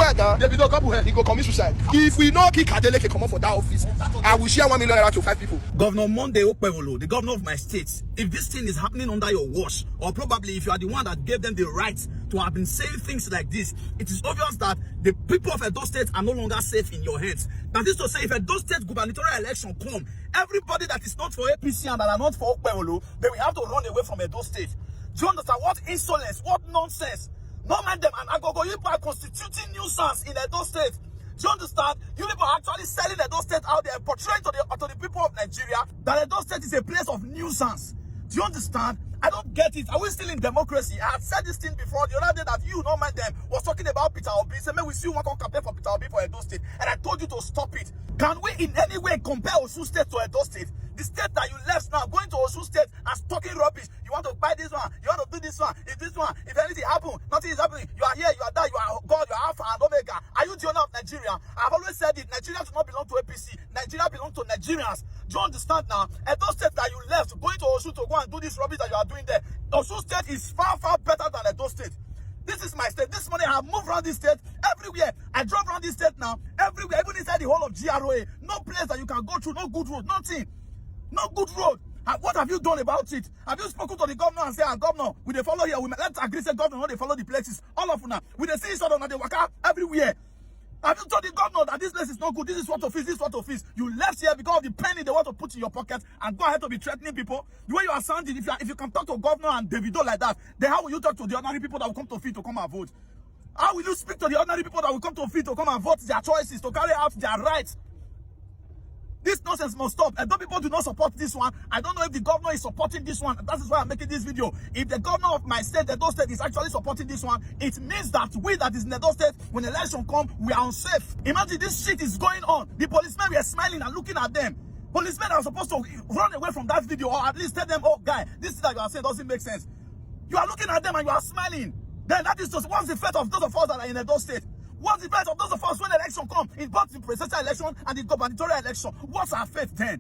suicide now. Davido couple here, he go commit suicide. If we no kick Adeleke come up for that office, I will share 1 million naira to 5 people. Governor Monday Okpewolo, the governor of my state, if this thing is happening under your watch, or probably if you are the one that gave them the right to have been saying things like this, it is obvious that the people of Edo State are no longer safe in your hands. That is to say, if Edo State gubernatorial election come, everybody that is not for APC and that are not for Okpewolo, they will have to run away from Edo State. Do you understand? What insolence, what nonsense. Nominddem and Agogo, you people are constituting nuisance in Edo State. Do you understand? You people are actually selling Edo State out there, portraying to the people of Nigeria that Edo State is a place of nuisance. Do you understand? I don't get it. Are we still in democracy? I had said this thing before the other day that you, Nominddem, was talking about Peter Obi. Say, may we see one campaign for Peter Obi for Edo State. And I told you to stop it. Can we in any way compare Osun State to Edo State? The state that you left now, going to Osun State and talking rubbish. You want to buy this one, you want to do this one. If anything happen, nothing is happening. You are here, you are there, you are God, you are Alpha and Omega. Are you the owner of Nigeria? I've always said it. Nigeria does not belong to APC. Nigeria belongs to Nigerians. Do you understand now? Edo State that you left, going to Osun to go and do this rubbish that you are doing there. Osun State is far, far better than Edo State. This is my state. This morning I have moved around this state everywhere. I drove around this state now, everywhere, even inside the whole of GROA. No place that you can go through, no good road, nothing. No good road. What have you done about it? Have you spoken to the governor and said, governor, we they follow here? Let's agree, say governor, they follow the places. All of them now. We they see each other now, they work out everywhere. Have you told the governor that this place is not good? This is what to fix, this is what to fix. You left here because of the penny they want to put in your pocket and go ahead to be threatening people. The way you are sounding, if you can talk to governor and Davido like that, then how will you talk to the ordinary people that will come to field to come and vote? How will you speak to the ordinary people that will come to field to come and vote their choices, to carry out their rights? This nonsense must stop. Edo people do not support this one. I don't know if the governor is supporting this one. That is why I'm making this video. If the governor of my state, Edo State, is actually supporting this one, it means that we that is in Edo State, when election come, we are unsafe. Imagine this shit is going on. The policemen were smiling and looking at them. Policemen are supposed to run away from that video, or at least tell them, oh guy, this thing that you are saying doesn't make sense. You are looking at them and you are smiling. Then that is just, what's the fate of those of us that are in Edo State? What's the fate of those of us when the election comes, in both the presidential election and the gubernatorial election? What's our fate then?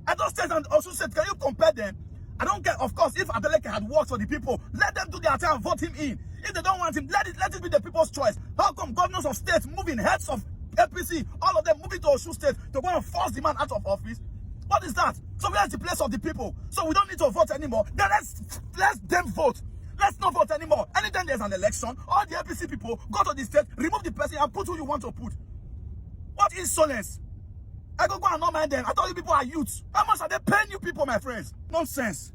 Edo State and Osun State, can you compare them? I don't care. Of course, if Adeleke had worked for the people, let them do their thing and vote him in. If they don't want him, let it be the people's choice. How come governors of states moving, heads of APC, all of them moving to Osun State to go and force the man out of office? What is that? So where's the place of the people? So we don't need to vote anymore. Then let's them vote. Let's not vote anymore. Anytime there's an election, all the APC people go to the state, remove the person and put who you want to put. What insolence? I go and Nominddem. I thought you people are youths. How much are they paying you people, my friends? Nonsense.